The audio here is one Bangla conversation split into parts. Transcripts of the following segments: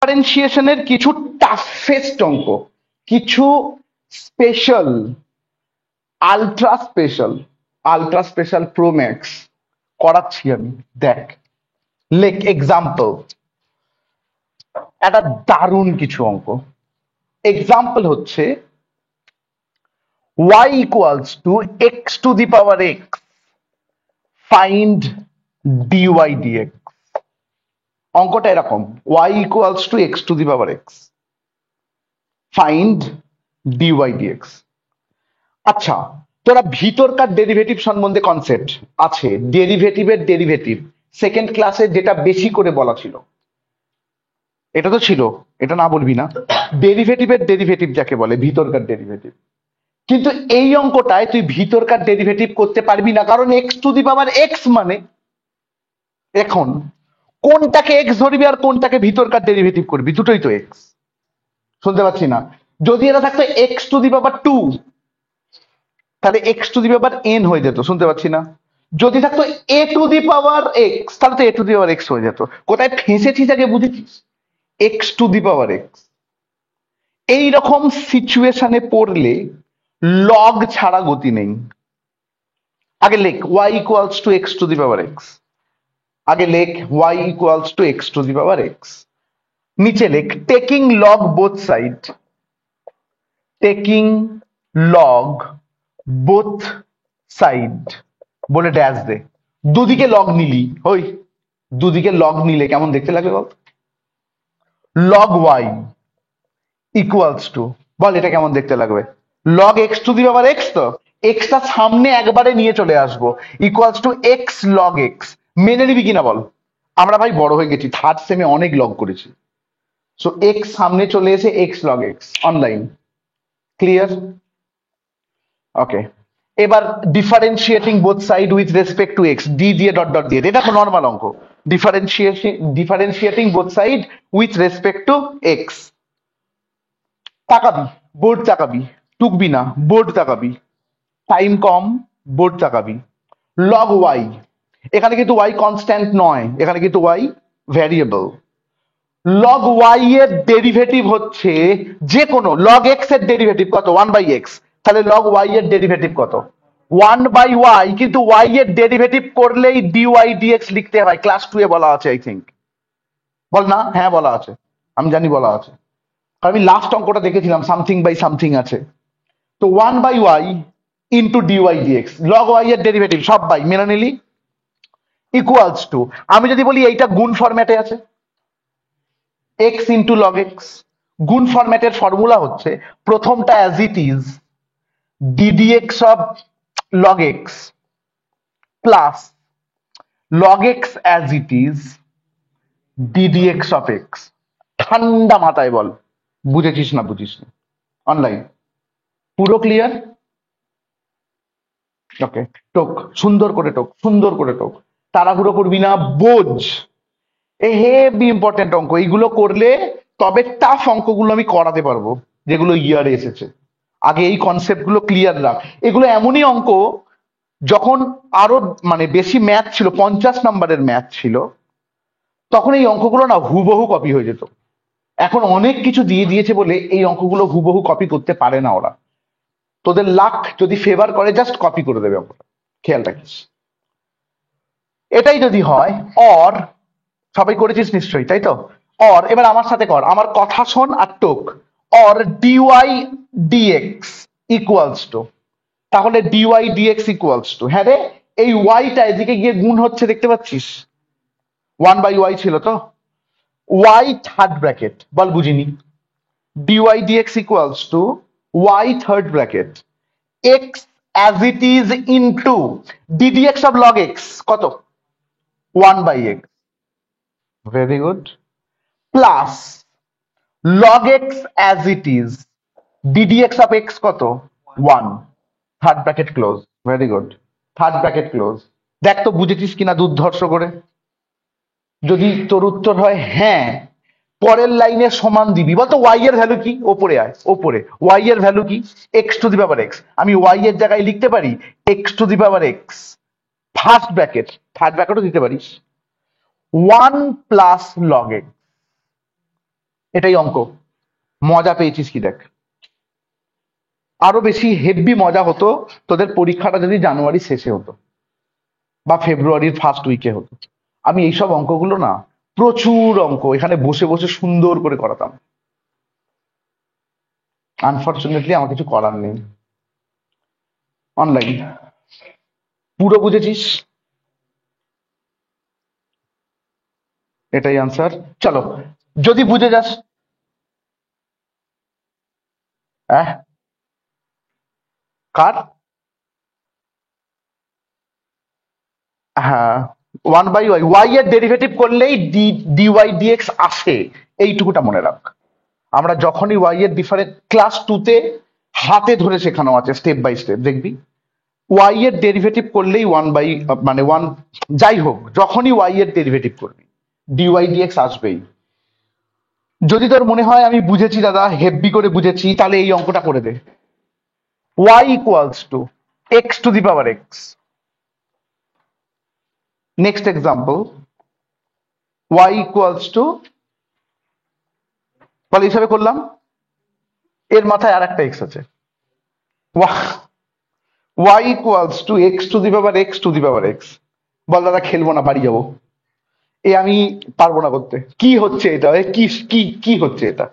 ডিফারেন্সিয়েশনের কিছু টাফেস্ট অঙ্ক, কিছু special, ultra special pro max করাচ্ছি আমি। দেখ, লেখ এক্সাম্পল, একটা দারুণ কিছু অঙ্ক। এক্সাম্পল হচ্ছে y equals to x to the power x, find dy dx। অঙ্কটা এরকম, y equals to x to the power x, find dy dx। আচ্ছা, তোরা ভিতরকার ডেরিভেটিভ সম্বন্ধে কনসেপ্ট আছে, ডেরিভেটিভের ডেরিভেটিভ সেকেন্ড ক্লাসে যেটা বেশি করে বলা ছিল, এটা তো ছিল, এটা না বলবি না। ডেরিভেটিভের ডেরিভেটিভ যাকে বলে, ভিতরকার ডেরিভেটিভ। কিন্তু এই অঙ্কটায় তুই ভিতরকার ডেরিভেটিভ করতে পারবি না, কারণ x to the power x মানে, এখন কোনটাকে এক্স ধরবি আর কোনটাকে ভিতরকার ডেরিভেটিভ করবি, দুটোই তো এক্স। শুনতে পাচ্ছি না? যদি এটা থাকতো x to the power two, তাহলে x to the power n হয়ে যেত। শুনতে পাচ্ছি না? যদি থাকতো এ টু দি পাওয়ার এক্স, তাহলে তো এ টু দি পাওয়ার এক্স হয়ে যেত। কোথায় ফেঁসেছিস আগে বুঝেছিস? X to the power x. এইরকম সিচুয়েশনে পড়লে লগ ছাড়া গতি নেই। আগে লেখ y equals to x to the power x, আগে লেখ y equals to x to the power x. নিচে লেখ taking log both side, taking log both side বলে ড্যাশ দে। দুদিকে লগ নিলি, ওই দুদিকে লগ নিলে কেমন দেখতে লাগবে বল? লগ y ইকুয়ালস টু, বল এটা কেমন দেখতে লাগবে? Log x to the power x, তো এক্সটা সামনে একবারে নিয়ে চলে আসবো, equals to x log x. মেনে নিবি কিনা বল? আমরা ভাই বড় হয়ে গেছি, থার্ড সেমে অনেক লগ করেছি। সো এক্স সামনে চলে এসে x log x, online. Clear? Okay, এবার differentiating both side with respect to x, D দিয়ে ডট ডট দিয়ে, এটা তো নর্মাল অঙ্ক। Differentiating both side with respect to x. তাকাবি, বোর্ড তাকাবি, টুকবি না, বোর্ড তাকাবি, টাইম কম, বোর্ড তাকাবি। লগ ওয়াই, এখানে কিন্তু ওয়াই কনস্ট্যান্ট নয়, এখানে কিন্তু ওয়াই ভ্যারিয়েবল। লগ ওয়াই এর ডেরিভেটিভ হচ্ছে যে কোনো, লগ এক্স এর ডেরিভেটিভ কত? 1/x। তাহলে লগ ওয়াই এর ডেরিভেটিভ কত? 1/y। কিন্তু ওয়াই এর ডেরিভেটিভ করলেই ডিওয়াই ডিএক্স লিখতে হয়, ক্লাস 2 এ বলা আছে আই থিঙ্ক। বল না? হ্যাঁ বলা আছে, আমি জানি বলা আছে, কারণ আমি লাস্ট অঙ্কটা দেখেছিলাম, সামথিং বাই সামথিং আছে। তো 1/y into dy dx, log y এর ডেরিভেটিভ সব বাই, মেনে নিলি, ইকুয়ালস টু, আমি যদি বলি এইটা গুণ ফরম্যাটে আছে, এক্স ইন্টু লগ এক্স। গুণ ফরম্যাটের ফর্মুলা হচ্ছে প্রথমটা as it is ddx of log x plus log x as it is ddx of x. ঠান্ডা মাথায় বল, বুঝেছিস না বুঝিস না? অনলাইন পুরো ক্লিয়ার? ওকে, টোক সুন্দর করে, টোক সুন্দর করে, টোক তাড়াহুড়ো করবি না, বোঝ। এ হেভি ইম্পর্টেন্ট অঙ্ক, এইগুলো করলে তবে টাফ অঙ্কগুলো আমি করাতে পারবো, যেগুলো ইয়ারে এসেছে। আগে এই কনসেপ্ট গুলো ক্লিয়ার রাখ। এগুলো এমনই অঙ্ক, যখন আরো মানে বেশি ম্যাথ ছিল, 50 নম্বরের ম্যাথ ছিল, তখন এই অঙ্কগুলো না হুবহু কপি হয়ে যেত। এখন অনেক কিছু দিয়ে দিয়েছে বলে এই অঙ্কগুলো হুবহু কপি করতে পারে না ওরা। তোদের লাক যদি ফেভার করে, জাস্ট কপি করে দেবে অঙ্কটা, খেয়াল রাখিস। এটাই যদি হয়, অর, সবাই করেছিস নিশ্চয়ই, তাই তো? অর, এবার আমার সাথে কর, আমার কথা শোন আর টোক। Or dy dx equals to, তাহলে ডিওয়াই ডিএক্স ইকুয়ালস টু, হ্যাঁ রে, এই ওয়াইটা এদিকে গিয়ে গুণ হচ্ছে, দেখতে পাচ্ছিস? 1/y ছিল তো, ওয়াই থার্ড ব্র্যাকেট, বল বুঝিনি। Dy dx equals to y third bracket x as it is into ddx of log x কত? 1/x। Very good. Plus log x as it is ddx of x কত? 1, third bracket close. Very good, third bracket close. দেখ তো বুঝেছিস কিনা দুর্ধর্ষ করে। যদি তোর উত্তর হয় হ্যাঁ, পরের লাইনে সমান দিবি। বলতো ওয়াই এর ভ্যালু কি? ওপরে আয়, ওপরে। ওয়াই এর ভ্যালু কি? X to the power x. আমি ওয়াই এর জায়গায় লিখতে পারি x to the power x, first bracket, third ব্র্যাকেটও দিতে পারিস, 1 প্লাস লগ এক্স। এটাই অঙ্ক। মজা পেয়েছিস কি দেখ। আরো বেশি হেভি মজা হতো তোদের পরীক্ষাটা যদি জানুয়ারি শেষে হতো বা ফেব্রুয়ারির ফার্স্ট উইকে হতো। আমি এইসব অঙ্কগুলো না, প্রচুর অঙ্ক এখানে বসে বসে সুন্দর করে করাতাম। আনফর্চুনেটলি আমার কিছু করার নেই। অনলাইন। পুরো বুঝেছিস? এটাই আনসার। চলো, যদি বুঝে যাস। হ্যাঁ, কার? হ্যাঁ, 1/y, ওয়াই এর ডেরিভেটিভ করলেই ডিওয়াই ডিএক্স আসে, এইটুকুটা মনে রাখ। আমরা যখনই ওয়াই এর ডিফারেন্স ক্লাস 2 তে হাতে ধরে শেখানো আছে, স্টেপ বাই স্টেপ দেখবি। ওয়াই এর ডেরিভেটিভ করলেই মানে ওয়ান, যাই হোক যখনই ওয়াই এর ডেরিভেটিভ করবি ডিওয়াই ডিএক্স আসবেই। যদি তোর মনে হয় আমি বুঝেছি দাদা, হেভি করে বুঝেছি, তাহলে এই অঙ্কটা করে দে। Y equals to x to the power x. Next example, y equals to, বল হিসাবে করলাম, এর মাথায় আর একটা এক্স আছে। Y equals to x to the power x to the power x. বল দাদা খেলবো না, বাড়ি যাবো। এ আমি পারবো না করতে। কি হচ্ছে এটা? কি কি কি হচ্ছে এটা?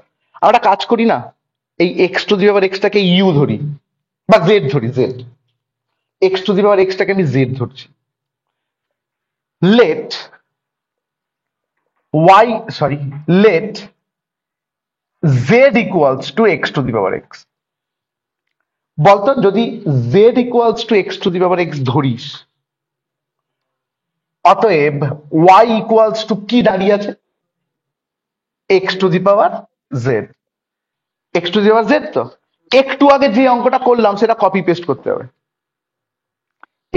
আমরা কাজ করি না, এই এক্স টু দি পাওয়ার এক্সটাকে ইউ ধরি বা জেড ধরি, z. X to the power এক্সটাকে আমি জেড ধরছি। Let y, sorry, let z equals to x to the power x. বলতো যদি z equals to x to the power x ধরিস, অতএব ওয়াই ইকুয়ালস টু কি দাঁড়িয়ে আছে? X to the power z. X to the power z. তো একটু আগে যে অঙ্কটা করলাম সেটা কপি পেস্ট করতে হবে।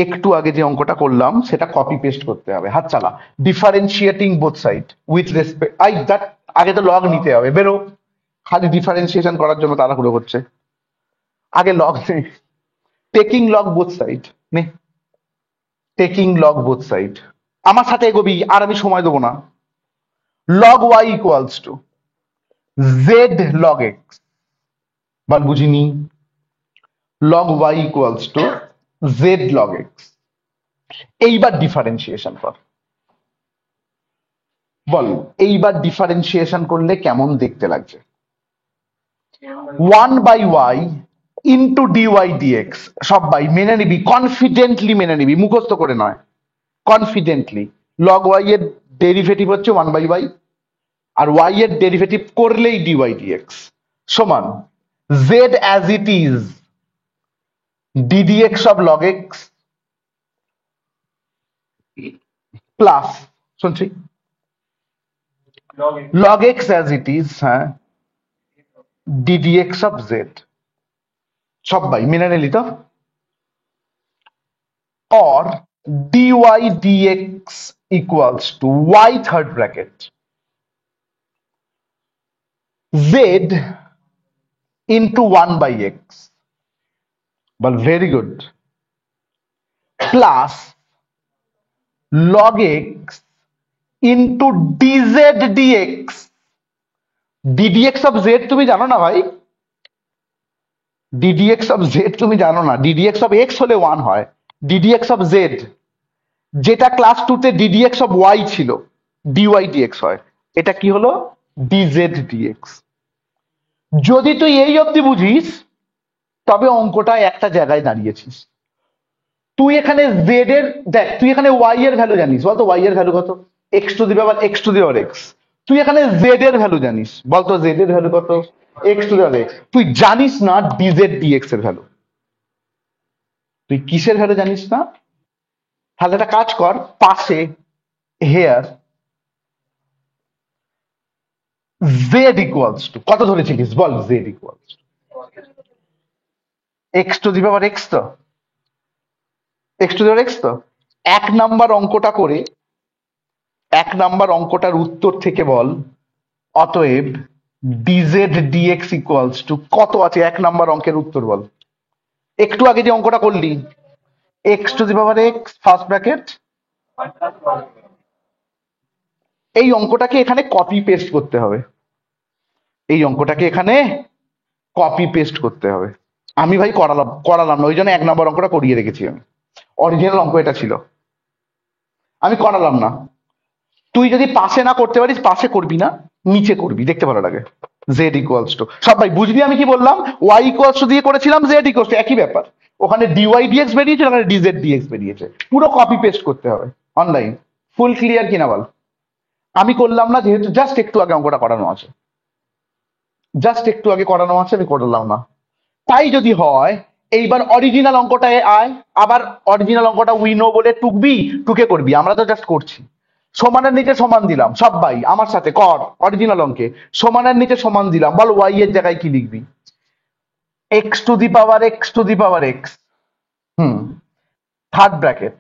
একটু আগে যে অঙ্কটা করলাম সেটা কপি পেস্ট করতে হবে। হাত চালা। Differentiating both side with respect, I that, আগে তো লগ নিতে হবে, বেরো। খালি ডিফারেন্সিয়েশন করার জন্য তাড়াহুড়ো করছে। আগে লগ নে। টেকিং লগ বোথ সাইড নে। Taking log both side. আমার সাথে এগোবি, আর আমি সময় দেবো না। Log y equals to z log x. বল বুঝিনি। Log y equals to z log x. এইবার ডিফারেন্সিয়েশন কর। বল এইবার ডিফারেন্সিয়েশন করলে কেমন দেখতে লাগছে? 1/y into dy dx. সবাই মেনে নিবি, কনফিডেন্টলি মেনে নিবি, মুখস্থ করে নয়, কনফিডেন্টলি। লগ ওয়াই এর ডেরিভেটিভ হচ্ছে 1/y, আর ওয়াই এর ডেরিভেটিভ করলেই ডিওয়াই ডিএক্স সমান z as it is ddx of log x plus, শুনছি, log x as it is, হ্যাঁ, ডিডিএক্স অফ জেড। সবাই মেনে নিলি তো? or dy dx equals to y third bracket z into 1/x, well very good, plus log x into dz dx। ddx of z তুমি জানো না ভাই, ddx of z তুমি জানো না। ddx of x হলে 1 হয়, ddx of z, যেটা ক্লাস 2 তে ddx of y ছিল, dy dx হয়। এটা কি হলো? dz dx। যদি তুই এই অবধি বুঝিস তবে অঙ্কটা একটা জায়গায় দাঁড়িয়েছিস। তুই এখানে জেড এর, দেখ তুই এখানে ওয়াই এর ভ্যালু জানিস, বলতো ওয়াই এর ভ্যালু কত? X to the power x to the power x. তুই এখানে জেড এর ভ্যালু জানিস, বলতো জেড এর ভ্যালু কত? X to the power x. তুই জানিস না ডিজেড ডিএক্স এর ভ্যালু। তুই কিসের ভ্যালু জানিস না? তাহলে একটা কাজ কর, পাশে হেয়ার জেড ইকুয়ালস টু কত ধরেছিলিস বল? Z equals x to the power x. তো x to the power x. তো এক নাম্বার অঙ্কটা করে, এক নাম্বার অঙ্কটার উত্তর থেকে বল অতএব ডিজেড ডিএক্স ইকুয়ালস টু কত আছে? এক নাম্বার অঙ্কের উত্তর বল। একটু আগে যে অঙ্কটা করলি, x to the power x first bracket, এই অঙ্কটাকে এখানে কপি পেস্ট করতে হবে। এই অঙ্কটাকে এখানে কপি পেস্ট করতে হবে। আমি ভাই করালাম না, ওই জন্য 1 নম্বর অঙ্কটা করিয়ে রেখেছি আমি। অরিজিনাল অঙ্ক এটা ছিল, আমি করালাম না। তুই যদি পাশে না করতে পারিস, পাশে করবি না, নিচে করবি, দেখতে ভালো লাগে। জেড ইকুয়ালস টু, সবাই বুঝবি আমি কি বললাম। ওয়াই ইকুয়ালস টু দিয়ে করেছিলাম, জেড ইকুয়ালস টু একই ব্যাপার। ওখানে ডিওয়াই ডিএক্স বেরিয়েছে, ওখানে ডিজেড ডিএক্স বেরিয়েছে, পুরো কপি পেস্ট করতে হবে। অনলাইন ফুল ক্লিয়ার কিনা বল? আমি করলাম না, যেহেতু জাস্ট একটু আগে অঙ্কটা করানো আছে, আমি করলাম না। তাই যদি হয়, এইবার অরিজিনাল অঙ্কটায় আয়। আবার অরিজিনাল অঙ্কটা উইনো বলে টুকবি, টুকে করবি, আমরা তো জাস্ট করছি। সমানের নিচে সমান দিলাম, সবাই আমার সাথে কর। অরিজিনাল অঙ্কে সমানের নিচে সমান দিলাম, বল ওয়াই এর জায়গায় কি লিখবি? X to the power x to the power x, hmm, third bracket.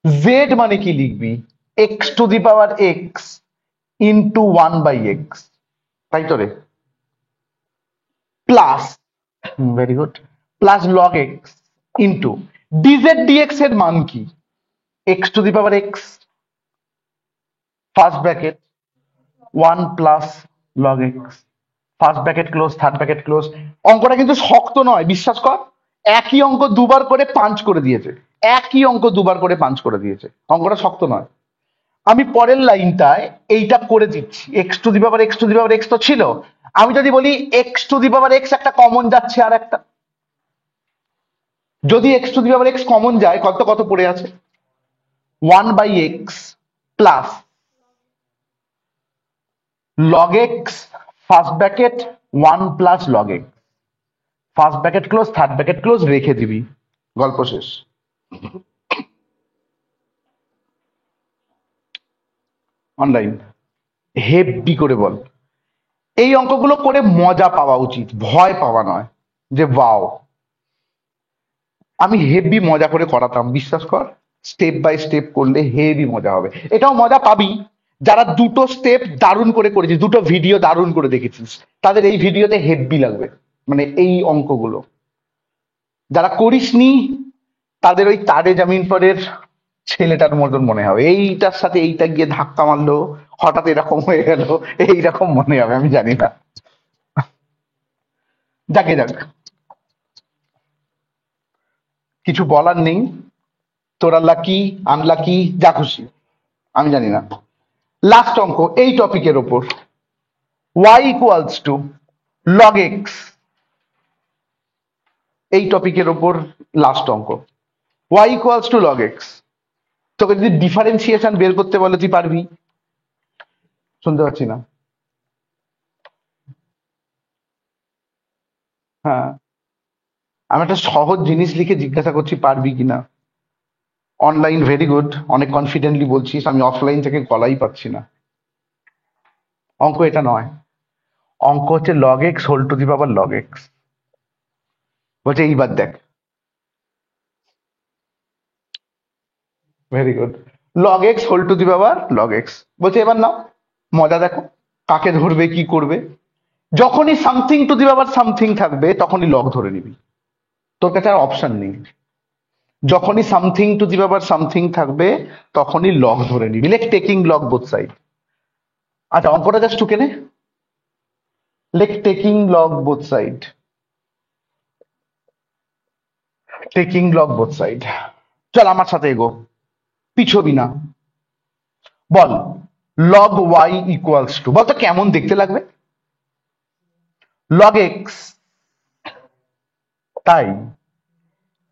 Z মানে কি লিখবি? X to the power x into 1/x, তাই তো রে? Plus, very good, plus log x into dz dx এর মান কি? X to the power x, first bracket, 1 plus log x, first bracket close, third bracket close. অঙ্কটা কিন্তু শক্ত নয়, বিশ্বাস কর। একই অঙ্ক দুবার করে পাঞ্চ করে দিয়েছে, অঙ্কটা শক্ত নয়। আমি পরের লাইনটায় এইটা করে দিচ্ছি, x to the power x তো ছিল। আমি যদি বলি x to the power x, একটা কমন যাচ্ছে, আর একটা, যদি x to the power x common যায়, কত কত পড়ে আছে? 1/x plus log x, first bracket, 1 plus log x, first bracket close, third bracket close, রেখে দিবি, গল্প শেষ। অনলাইন হেভি করে বল। এই অঙ্কগুলো করে মজা পাওয়া উচিত, ভয় পাওয়া নয় যে ওয়াও। আমি হেভি মজা করে করাতাম, বিশ্বাস কর। স্টেপ বাই স্টেপ করলে হেভি মজা হবে। এটাও মজা পাবি যারা দুটো স্টেপ দারুণ করে করেছিস, দুটো ভিডিও দারুণ করে দেখেছিস, তাদের এই ভিডিওতে হেভি লাগবে। মানে এই অঙ্কগুলো যারা করিসনি, তাদের ওই তারে জামিন পরের ছেলেটার মতন মনে হবে, এইটার সাথে এইটা গিয়ে ধাক্কা মারলো, হঠাৎ এরকম হয়ে গেল, এইরকম মনে হবে, আমি জানি না। যাকে যাক, কিছু বলার নেই। তোরা লাকি আনলাকি যা খুশি, আমি জানি না। লাস্ট অঙ্ক এই টপিকের ওপর, y equals two log x, এই টপিকের ওপর লাস্ট অঙ্ক, y equals two log x। তোকে যদি ডিফারেন্সিয়েশন বের করতে বলে, তুই পারবি? শুনতে পাচ্ছি না। হ্যাঁ, আমি একটা সহজ জিনিস লিখে জিজ্ঞাসা করছি পারবি কিনা। অনলাইন ভেরি গুড, অনেক কনফিডেন্টলি বলছিস, আমি অফলাইন থেকে গলাই পাচ্ছি না। অঙ্ক এটা নয়, অঙ্ক হচ্ছে log x whole to the power log x। বলছে এইবার দেখ, very good, log x whole to the power log x। বলছে এবার নাও, মজা দেখো, কাকে ধরবে কি করবে। যখনই something to the power something থাকবে, তখনই লগ ধরে নিবি, তোর কাছে আর অপশন নেই। যখনই something to the power something থাকবে, তখনই লগ ধরে নিবি, লেখ টেকিং লগ বোথ সাইড। আচ্ছা, অঙ্কটা জাস্ট টুকে নে, লেখ taking log both side, taking log both side. চল আমার সাথে এগো, পিছবি না। বল log y ইকুয়ালস টু, বলতো কেমন দেখতে লাগবে? log x, তাই,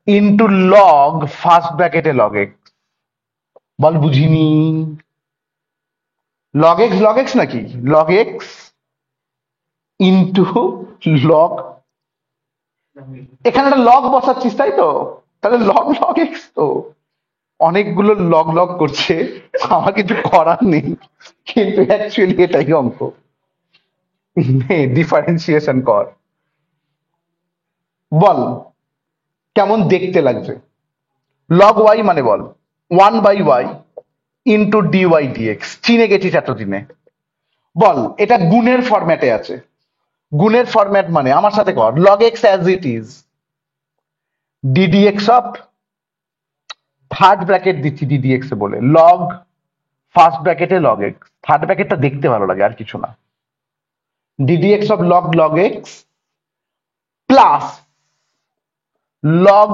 ইন্টু লগ ফার্স্ট ব্র্যাকেটে log x। বল বুঝিনি। log x নাকি log x ইন্টু লগ, এখানে একটা লগ বসাচ্ছিস তাই তো, তাহলে log x তো। অনেকগুলো লগ করছে, আমার কিছু করার নেই, কিন্তু অ্যাকচুয়ালি এটাই অঙ্ক। ডিফারেন্সিয়েশন কর, বল কেমন দেখতে লাগছে। লগ ওয়াই মানে বল 1/y ইন্টু ডিওয়াই ডিএক্স, চিনে গেছিস এতদিনে। বল এটা গুণের ফরম্যাটে আছে, গুণের ফরম্যাট মানে আমার সাথে কর, log x as it is ddx অফ, থার্ড ব্র্যাকেট দিচ্ছি ddx এ বলে, লগ ফার্স্ট ব্র্যাকেটে log x, থার্ড ব্র্যাকেটটা দেখতে ভালো লাগে আর কিছু না। ddx of log x plus log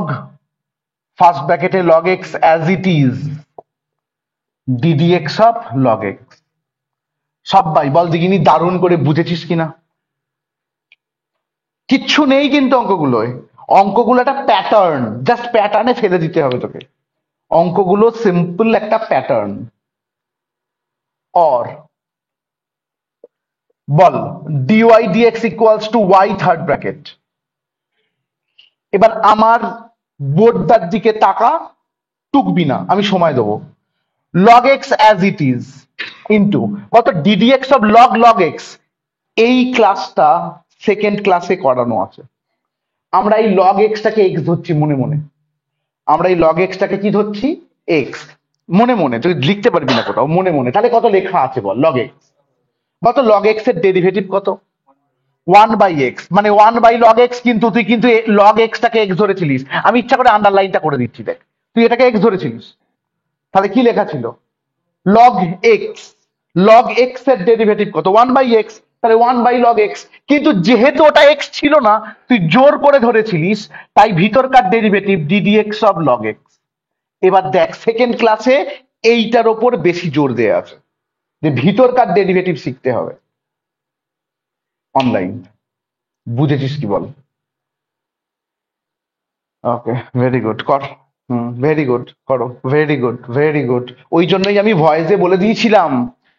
first ব্র্যাকেটে log x as it is ddx of log x। সবাই বল দেখিনি দারুণ করে বুঝেছিস কিনা? কিচ্ছু নেই কিন্তু অঙ্কগুলোয়, অঙ্কগুলো একটা প্যাটার্ন, জাস্ট প্যাটার্নে ফেলে দিতে হবে তোকে। অঙ্কগুলো সিম্পল একটা pattern. Or ball dy dx equals two y third bracket. এবার আমার বোর্ডটার দিকে তাকা, টুকবি না, আমি সময় দেবো। log x as it is into কত ddx of log x। এই ক্লাসটা সেকেন্ড ক্লাসে করানো আছে। আমরা এই log x টাকে x ধরছি মনে মনে, আমরা এই log x টাকে কি ধরছি? x মনে মনে, তুই লিখতে পারবি না কোথাও, মনে মনে। তাহলে কত লেখা আছে বল? log x কত? log x এর ডেরিভেটিভ কত? 1/x, মানে 1/log x। কিন্তু তুই কিন্তু log x টাকে x ধরেছিলিস, আমি ইচ্ছা করে আন্ডারলাইনটা করে দিচ্ছি, দেখ তুই এটাকে x ধরেছিলিস, তাহলে কি লেখা ছিল? log x, log x এর ডেরিভেটিভ কত? 1/x, তাহলে 1/log x। কিন্তু যেহেতু ওটা x ছিল না, তুই জোর করে ধরেছিলিস, তাই ভিতরকার derivative ddx of log x। এবার দেখ সেকেন্ড ক্লাসে এইটার ওপর বেশি জোর দেয়া আছে যে ভিতরকার ডেরিভেটিভ শিখতে হবে। অনলাইন বুঝেছিস কি বল? ওকে, ভেরি গুড, কর। ভেরি গুড, করো, ভেরি গুড, ভেরি গুড। ওই জন্যই আমি ভয়েসে বলে দিয়েছিলাম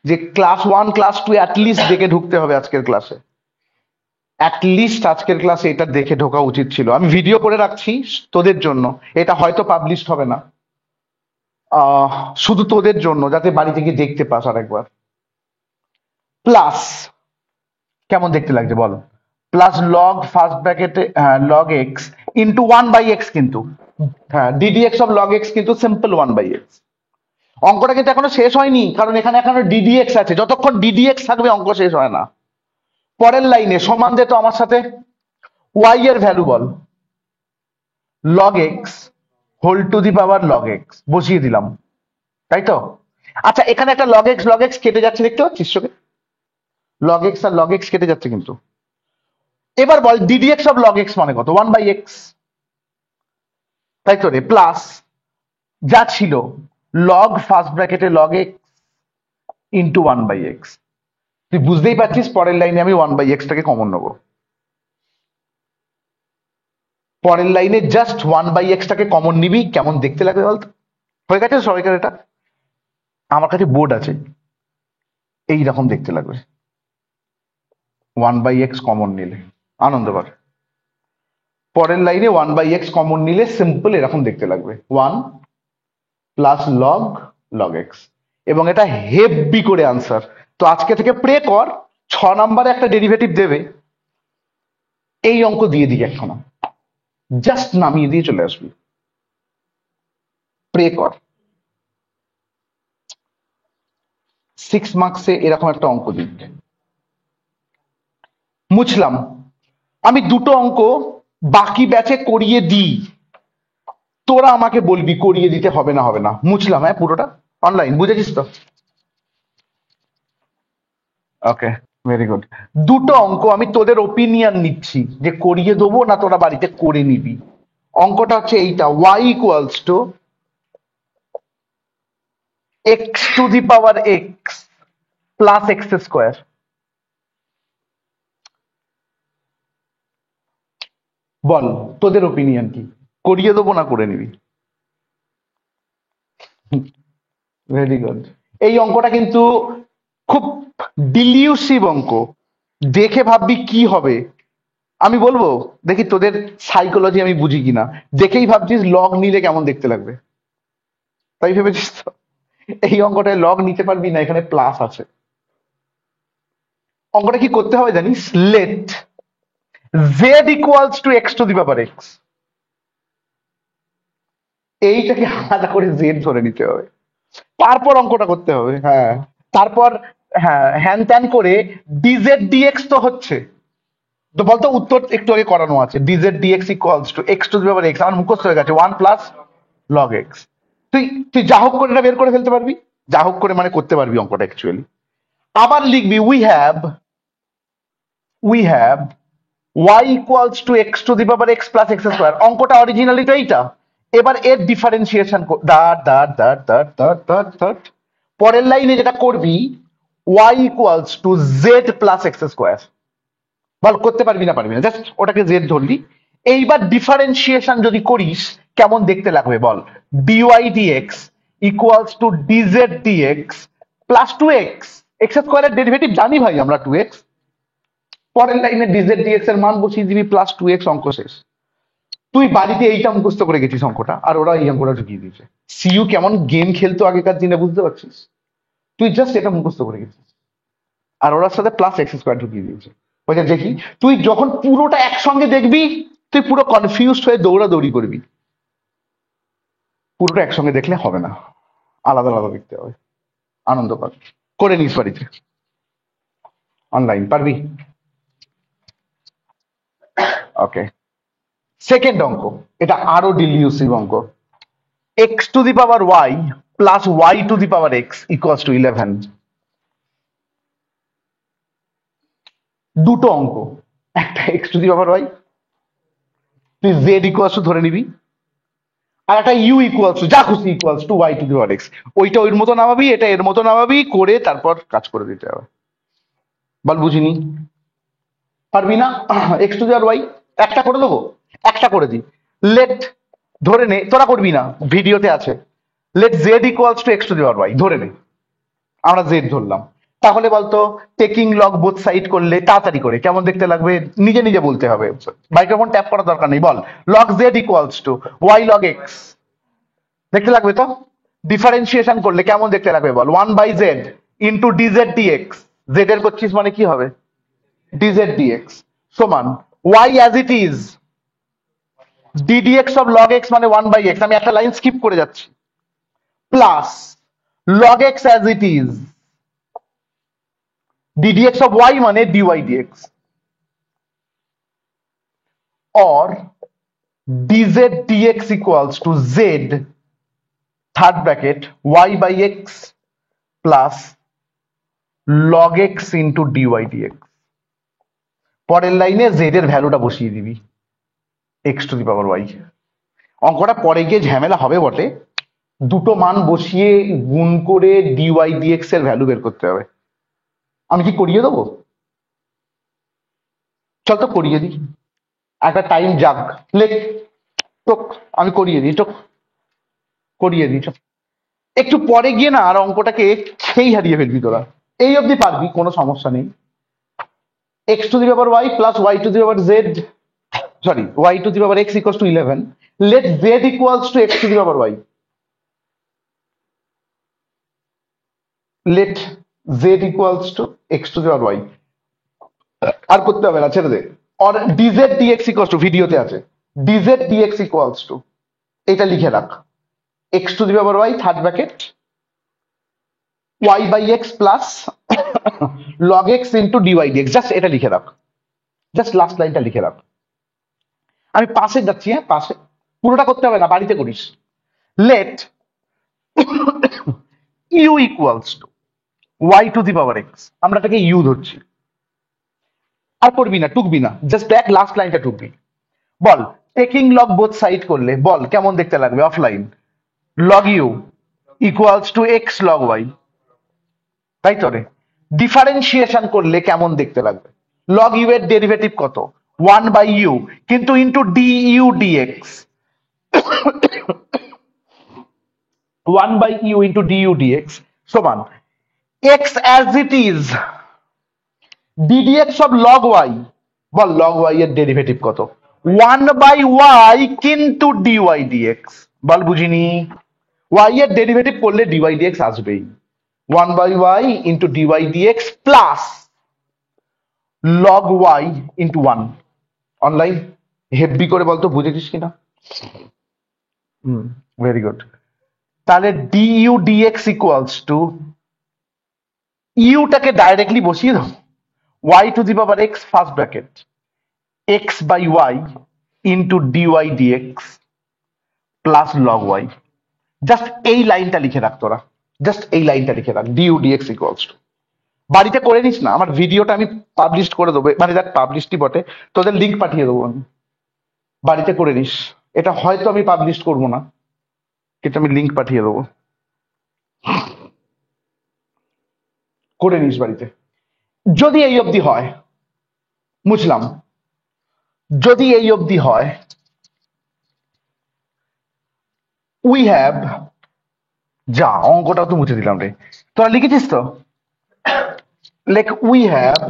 যে ক্লাস 1 ক্লাস 2 অ্যাটলিস্ট দেখে ঢুকতে হবে আজকের ক্লাসে। অ্যাটলিস্ট আজকের ক্লাসে এটা দেখে ঢোকা উচিত ছিল। আমি ভিডিও করে রাখছি তোদের জন্য, এটা হয়তো পাবলিশ হবে না, শুধু তোদের জন্য, যাতে বাড়ি থেকে দেখতে পাস আরেকবার। প্লাস কেমন দেখতে লাগছে বল? প্লাস লগ ফার্স্ট ব্র্যাকেটে লগ এক্স ইন্টু 1/x, কিন্তু হ্যাঁ ddx অফ log x কিন্তু সিম্পল 1/x। অঙ্কটা কিন্তু এখনো শেষ হয়নি, কারণ এখানে এখনো ddx আছে, যতক্ষণ ddx থাকবে অঙ্ক শেষ হয় না। পরের লাইনে সমান দে তো আমার সাথে, y এর ভ্যালু বল। log x whole to the power log x বসিয়ে দিলাম, তাই তো? আচ্ছা এখানে একটা log x কেটে যাচ্ছে, দেখতে পাচ্ছিস চোখে? log x আর log x কেটে যাচ্ছে কিন্তু। এবার বল ddx অফ log x মানে কত? 1/x, তাই তো রে? প্লাস যা ছিল log ফার্স্ট ব্র্যাকেটে log x ইন্টু 1/x। তুই বুঝতেই পারছিস পরের লাইনে আমি 1/x টাকে কমন নেবো। পরের লাইনে জাস্ট 1/x টাকে কমন নিবি, কেমন দেখতে লাগবে বলতো? হয়ে গেছে সবাইকার এটা? আমার কাছে বোর্ড আছে, এইরকম দেখতে লাগবে 1/x কমন নিলে। আনন্দ কর। পরের লাইনে 1/x কমন নিলে সিম্পল এরকম দেখতে লাগবে, 1 প্লাস log x। এবং এটা হেভি করে আনসার। তো আজকে থেকে প্রে কর, 6 নম্বরে একটা ডেরিভেটিভ দেবে, এই অঙ্ক দিয়ে দিই একখানা, জাস্ট নামিয়ে দিয়ে চলে আসবি। প্রে কর, 6 মার্কসে এরকম একটা অঙ্ক দিই। মুছলাম। আমি দুটো অঙ্ক বাকি ব্যাচে করিয়ে দিই, তোরা আমাকে বলবি করিয়ে দিতে হবে না হবে না। মুছলাম, হ্যাঁ পুরোটা অনলাইন, বুঝেছিস তো? ওকে, ভেরি গুড। দুটো অঙ্ক আমি তোদের ওপিনিয়ন নিচ্ছি যে করিয়ে দেবো না তোরা বাড়িতে করে নিবি। অঙ্কটা হচ্ছে এইটা, y equals to x to the power x plus x square. বল তোদের ওপিনিয়ন কি, করিয়ে দেবো না করে নিবি? Very good. এই অঙ্কটা কিন্তু খুব ডিলিউসিভ অঙ্ক, দেখে ভাববি কি হবে। আমি বলবো, দেখি তোদের সাইকোলজি আমি বুঝি কিনা। দেখেই ভাবছিস লগ নিলে কেমন দেখতে লাগবে, তাই ভেবেছিস তো? এই অঙ্কটায় লগ নিতে পারবি না, এখানে প্লাস আছে। অঙ্কটা কি করতে হবে জানিস? Let z equals to x to the power x, এইটাকে আলাদা করে জেড ধরে নিতে হবে, তারপর অঙ্কটা করতে হবে। হ্যাঁ, তারপর হ্যাঁ হ্যান ত্যান করে ডিজেড ডিএক্স তো হচ্ছে। তো বলতো উত্তর একটু আগে করানো আছে, dz dx equals to x to the power x, আমার মুখস্থ হয়ে গেছে 1 প্লাস লগ এক্স। তুই তুই যা হোক করে এটা বের করে ফেলতে পারবি, যা হোক করে মানে করতে পারবি অঙ্কটা অ্যাকচুয়ালি। আবার লিখবি we have we have y equals to x to the power x plus x square. অঙ্কটা অরিজিনালি তো এইটা। এবার এর ডিফারেন্সিয়েশন দাঁড় দাঁড় দাঁড় দাঁড় দাঁড় দাঁড় দাঁড় পরের লাইনে যেটা করবি y equals to z plus x square. বল করতে পারবি না পারবি না, জাস্ট ওটাকে জেড ধরলি। এইবার ডিফারেন্সিয়েশন যদি করিস কেমন দেখতে লাগবে বল, dy dx equals to dz dx plus two x. X স্কোয়ারের ডেরিভেটিভ জানি ভাই আমরা, টু এক্স। পরের লাইনে ডিজেড ডিএক্স এর মান বসিয়ে দিবি প্লাস টু এক্স, অঙ্ক শেষ। তুই বাড়িতে এইটা মুখস্থ করে গেছিস অঙ্কটা, আর ওরা এই অঙ্কটা ঢুকিয়ে দিয়েছে। সিইউ কেমন গেম খেলতো আগেকার দিনে বুঝতে পারছিস? তুই জাস্ট এটা মুখস্থ করে গেছিস, আর ওর সাথে প্লাস এক্স স্কোয়ার ঢুকিয়ে দিয়েছে। বলছে দেখি, তুই যখন পুরোটা একসঙ্গে দেখবি তুই পুরো কনফিউজড হয়ে দৌড়াদৌড়ি করবি। পুরোটা একসঙ্গে দেখলে হবে না, আলাদা আলাদা দেখতে হবে। আনন্দ কর, করে নিস বাড়িতে, অনলাইন পারবি। ওকে, সেকেন্ড অঙ্ক, এটা আরো ডিলিউসিভ অঙ্ক। X to the power y plus y to the power x equals to 11। দুটো অঙ্ক, একটা x to the power y, তুই জেড ইকুয়ালস টু ধরে নিবি, আর একটা ইউ ইকুয়ালস টু যা খুশি equals to y to the power x. ওইটা ওর মতো নামাবি, এটা এর মতো নামাবি, করে তারপর কাজ করে দিতে হবে। বল বুঝিনি, পারবি না? X to the power y একটা করে দেবো, একটা করে দিই। লেট, ধরে নে, তোরা করবি না, ভিডিওতে আছে। Let z equals to x to the power y, ধরে নে আমরা জেড ধরলাম। তাহলে বলতো টেকিং লগ বোথ সাইড করলে তাড়াতাড়ি করে কেমন দেখতে লাগবে, নিজে নিজে বলতে হবে, মাইক্রোফোন ট্যাপ করার দরকার নেই। বল log z equals to y log x, দেখতে লাগবে তো? ডিফারেন্সিয়েশন করলে কেমন দেখতে লাগবে বল, 1/z into dz dx. Z এর করছিস মানে কি হবে, ডিজেড ডিএক্স সমান y as it is ddx of log x মানে 1/x, আমি একটা লাইন স্কিপ করে যাচ্ছি, plus log x as it is ddx of y মানে dy dx, or dz dx equals to z third bracket y by x plus log x into dy dx। পরের লাইনে z এর ভ্যালুটা বসিয়ে দিবি x two the power y। অঙ্কটা পরে গিয়ে ঝামেলা হবে বটে, দুটো মান বসিয়ে গুণ করে dy dx এর ভ্যালু বের করতে হবে। আমি কি করিয়ে দেবো? চল তো করিয়ে দিই, একটা টাইম যাক, লেখ তোক আমি করিয়ে দিই, তোক করিয়ে দিই। একটু পরে গিয়ে না আর অঙ্কটাকে খেই হারিয়ে ফেলবি তোরা, এই অবধি পারবি, কোনো সমস্যা নেই। X to the power y plus y to the power z, sorry y to the power x equals to 11। Let z equals to x to the power y. Let z equals to x to the power y. আর করতে হবে না, ছেড়ে দে। Or dz dx equals to, ভিডিওতে আছে, ডিজেড ডিএক্স ইকুয়ালস টু, এটা লিখে রাখ, x to the power y third bracket y by x plus log x into dy dx. Just এটা লিখে রাখ, জাস্ট লাস্ট লাইনটা লিখে রাখ। আমি পাশে যাচ্ছি, হ্যাঁ পাশে, পুরোটা করতে হবে না, বাড়িতে করিস। Let u equals to y to the power x, আমরা এটাকে ইউ ধরছি। আর করবি না, টুকবি না, জাস্ট দেখ লাস্ট লাইনটা টুকবি। বল টেকিং লগ বোথ সাইড করলে বল কেমন দেখতে লাগবে, offline log u equals to x log y, তাই তো রে? ডিফারেন্সিয়েশন করলে কেমন দেখতে লাগবে, লগ ইউ এর ডেরিভেটিভ কত, 1/u, কিন্তু into du dx, 1/u into du dx সমান x as it is ddx অফ লগ ওয়াই। বল লগ ওয়াই এর ডেরিভেটিভ কত, 1/y কিন্তু dy dx। বল বুঝিনি, y এর ডেরিভেটিভ করলে dy dx আসবেই, 1/y into dy dx plus log y into 1। Online heavy করে বলতো, বুঝেছিস কিনা? Very good. তাহলে du dx ইকুয়ালস টু, ইউটাকে ডাইরেক্টলি বসিয়ে দাও, y to the power x first bracket x by y into dy dx plus log y। Just এই লাইনটা লিখে রাখ তোরা, জাস্ট এই লাইনটা লিখে রাখ, du dx ইকুয়ালস টু বাড়িতে করে নিস না, আমার ভিডিওটা আমি পাবলিশ করে দেবো, মানে দেখ পাবলিশটি বটে, তোদের লিঙ্ক পাঠিয়ে দেবো আমি, বাড়িতে করে নিস। এটা হয়তো আমি পাবলিশ করবো না, কিন্তু আমি লিঙ্ক পাঠিয়ে দেবো, করে নিস বাড়িতে। যদি এই অবধি হয় মুছলাম, যদি এই অবধি হয়, উই হ্যাভ, যা অঙ্কটাও তো মুছে দিলাম রে, তোরা লিখেছিস তো? লেখ উই হ্যাভ,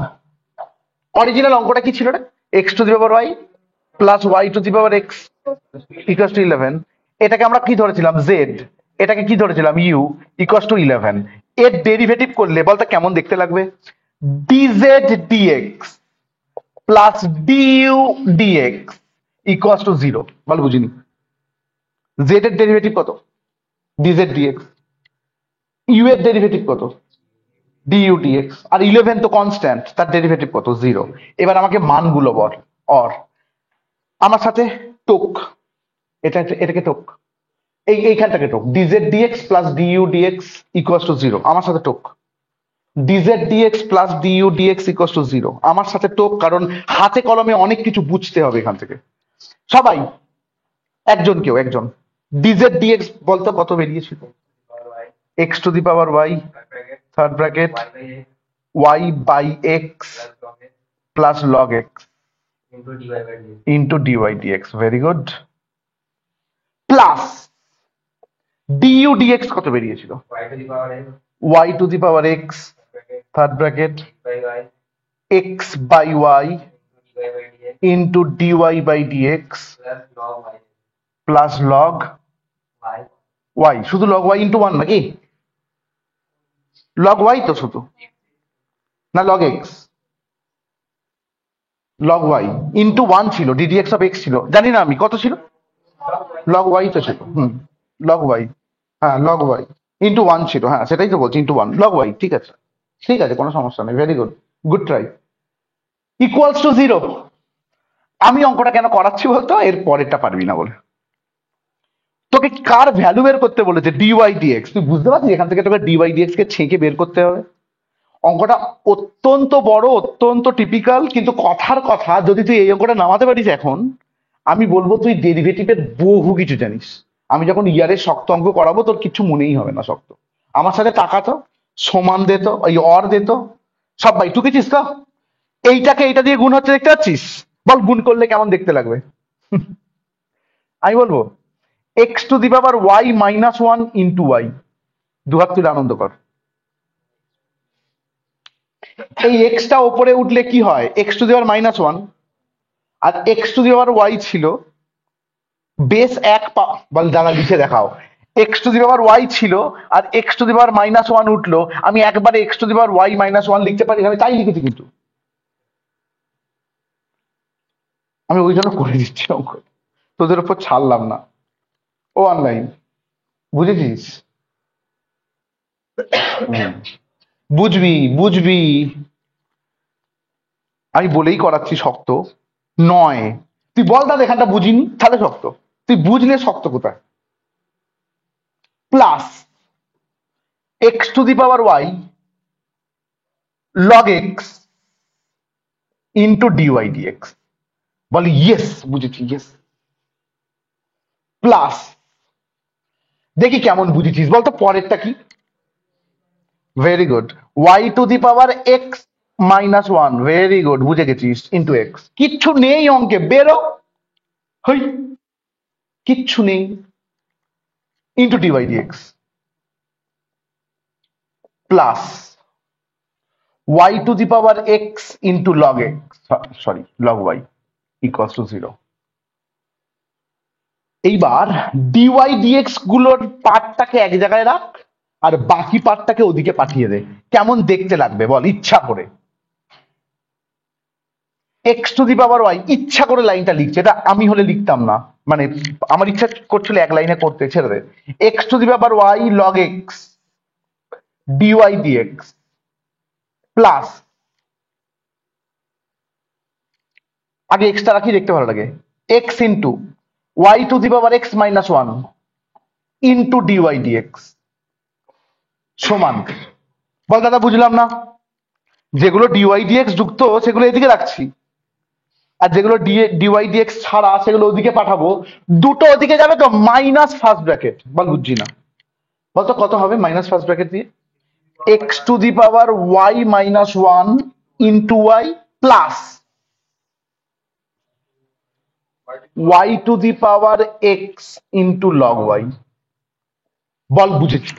অরিজিনাল অঙ্কটা কি ছিল রে? X to the power y plus y to the power x equals to 11। এটাকে আমরা কি ধরেছিলাম? জেড। এটাকে কি ধরেছিলাম? ইউ। Equals to 11। এর ডেরিভেটিভ করলে বলতো কেমন দেখতে লাগবে? Dz dx plus du dx equals to 0। বল বুঝিনি। জেড এর ডেরিভেটিভ কত? Dz dx. ইউ এর ডেরিভেটিভ কত? Du dx. আর 11 তো কনস্ট্যান্ট, তার ডেরিভেটিভ কত? 0। এবার আমাকে মানগুলো বল। অর আমার সাথে টোক, এটাকে টোক, এইখানটাকে টোক, dz dx plus du dx equals to 0 আমার সাথে টোক। Dz dx plus du dx equals to 0 আমার সাথে টোক, কারণ হাতে কলমে অনেক কিছু বুঝতে হবে এখান থেকে। সবাই একজন ডিজেড ডিএক্স বলতো কত বেরিয়েছিল? X to the power y third bracket y by x plus log x into dy dx. Very good. Plus du dx কত বেরিয়েছিল? Y to the power x third bracket x by y into dy by dx plus log y. শুধু লগ ওয়াই ইন্টু 1 নাকি? লগ ওয়াই তো শুধু, না log x? Log y into 1 ছিল, ডিডিএক্স অফ এক্স ছিল, জানি না আমি কত ছিল। লগ ওয়াই তো ছিল, লগ ওয়াই, হ্যাঁ লগ ওয়াই ইন্টু 1 ছিল, হ্যাঁ সেটাই তো বলছি, ইন্টু 1 লগ ওয়াই। ঠিক আছে, ঠিক আছে, কোনো সমস্যা নেই। Very good, good try. Equals to 0। আমি অঙ্কটা কেন করাচ্ছি বলতো? এর পরেরটা পারবি না বলে। তোকে কার ভ্যালু বের করতে বলেছে? Dy dx. তুই বুঝতে পারছিস এখান থেকে তোকে ডিওয়াই ডিএক্স কে ছেঁকে বের করতে হবে। অঙ্কটা অত্যন্ত বড়, অত্যন্ত টিপিক্যাল, কিন্তু কথার কথা যদি তুই এই অঙ্কটা নামাতে পারিস এখন, আমি বলবো তুই ডেরিভেটিভের বহু কিছু জানিস। আমি যখন ইয়ারের শক্ত অঙ্ক করাবো তোর কিছু মনেই হবে না শক্ত। আমার সাথে টাকা তো সমান দিত, ওই অর দিত, সব ভাই টুকেছিস তো? এইটাকে এইটা দিয়ে গুণ হচ্ছে দেখতে পাচ্ছিস? বল গুণ করলে কেমন দেখতে লাগবে? আমি বলবো x to the power y minus 1 into y. দুহাত তুলে আনন্দ কর। এই এক্সটা ওপরে উঠলে কি হয়? এক্স টু দি পাওয়ার -1, আর x to the power y ছিল বেস 1। বল দাদা লিখে দেখাও। X to the power y ছিল আর এক্স টু দি পাওয়ার -1 উঠলো, আমি একবারে x to the power y -1 লিখতে পারি, আমি তাই লিখেছি, কিন্তু আমি ওই জন্য করে দিচ্ছি অঙ্ক, তোদের উপর ছাড়লাম না। ও অনলাইন, বুঝেছিস? হুম, বুঝবি বুঝবি, আমি বলেই করাচ্ছি শক্ত নয়। তুই বল দাদা এখানটা বুঝিনি, তাহলে শক্ত। তুই বুঝলে শক্ত কোথায়? Plus x to the power y log x into dy dx. বল ইয়েস, বুঝেছি, ইয়েস। প্লাস দেখি কেমন বুঝেছিস বলতো পরেরটা কি? Very good. Y to the power x -1, very good, বুঝে গেছিস, ইন্টু এক্স। কিচ্ছু নেই অঙ্কে, বেরো। হই, কিচ্ছু নেই, into dy dx plus y to the power x into log x, sorry log y equals to 0। এইবার ডিওয়াই ডিএক্স গুলোর পার্টটাকে এক জায়গায় রাখ আর বাকি পার্টটাকে ওদিকে পাঠিয়ে দে। কেমন দেখতে লাগবে বল ইচ্ছা করে? X to the power y, ইচ্ছা করে লাইনটা লিখছে, এটা আমি হলে লিখতাম না, মানে আমার ইচ্ছা করছিল এক লাইনে করতে, ছেড়ে দে। X to the power y log x dy dx plus, আগে এক্সটা রাখি, দেখতে ভালো লাগে, x into y to the power x -1 into dy dx সমান। বল দাদা বুঝলাম না? যেগুলো ডিওয়াই ডিএক্স যুক্ত সেগুলো এদিকে রাখছি, আর যেগুলো ডিওয়াই ডিএক্স ছাড়া সেগুলো ওদিকে পাঠাবো। দুটো ওদিকে যাবে তো, মাইনাস ফার্স্ট ব্র্যাকেট, বল বুঝছি না, বলতো কত হবে মাইনাস ফার্স্ট ব্র্যাকেট দিয়ে? X to the power y minus one into y plus y to the power x into log y. বল বুঝেছি?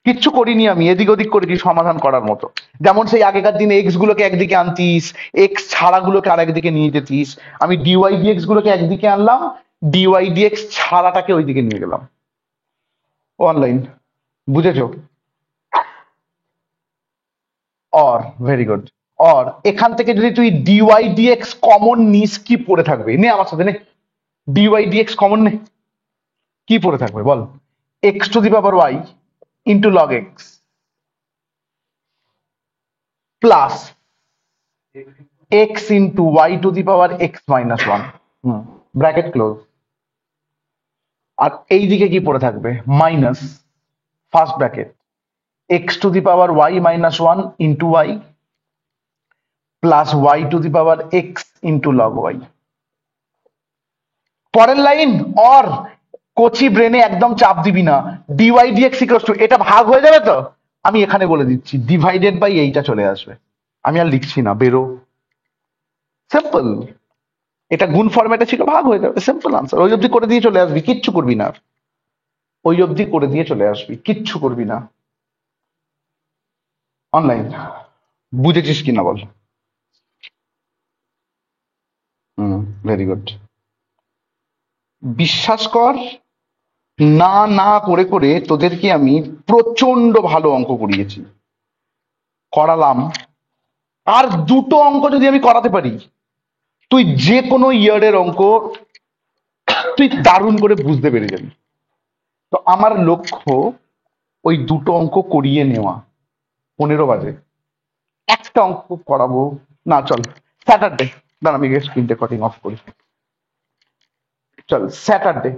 কিচ্ছু করিনি আমি, এদিক ওদিক করেছি সমাধান করার মতো। যেমন সেই আগেকার দিনে এক্স গুলোকে একদিকে আনতিস, এক্স ছাড়া গুলোকে আর একদিকে নিয়ে যেতিস। আমি ডিওয়াই ডিএক্স গুলোকে একদিকে আনলাম, ডিওয়াই ডিএক্স ছাড়াটাকে ওইদিকে নিয়ে গেলাম। অনলাইন, বুঝেছো? Or, very good. অর এখান থেকে যদি তুই ডিওয়াই ডিএক্স কমন নিস, কি পড়ে থাকবে? নে আমার সাথে নে, ডিওয়াই ডিএক্স কমন নে, কি পড়ে থাকবে বল? X to the power y into log x plus x into y to the power x minus one, bracket close. আর এই দিকে কি পড়ে থাকবে? Minus first bracket x to the power y minus one into y plus y to the power x into log y. পরের লাইন অর, কচি ব্রেনে একদম চাপ দিবি না। ডিওয়াই ডিএক্স ইকুয়ালস টু, এটা ভাগ হয়ে যাবে তো, আমি এখানে বলে দিচ্ছি ডিভাইডেড বাই এইটা চলে আসবে। আমি আর লিখছি না, বেরো, সিম্পল। এটা গুণ ফরম্যাটে ছিল, ভাগ হয়ে যাবে, সিম্পল আনসার। ওই অবধি করে দিয়ে চলে আসবি, কিচ্ছু করবি না আর। ওই অবধি করে দিয়ে চলে আসবি, কিচ্ছু করবি না। অনলাইন, বুঝেছিস কিনা বল? Very good. বিশ্বাস কর, না না করে করে তোদেরকে আমি প্রচন্ড ভালো অঙ্ক করিয়েছি, করালাম। আর দুটো অঙ্ক যদি আমি করাতে পারি, তুই যে কোনো ইয়ারের অঙ্ক তুই দারুণ করে বুঝতে পেরে যাবি। তো আমার লক্ষ্য ওই দুটো অঙ্ক করিয়ে নেওয়া। 15 বাজে, একটা অঙ্ক করাবো না, চল স্যাটারডে, দাঁড়া আমি স্ক্রিন রেকর্ডিং অফ করি। চল স্যাটারডে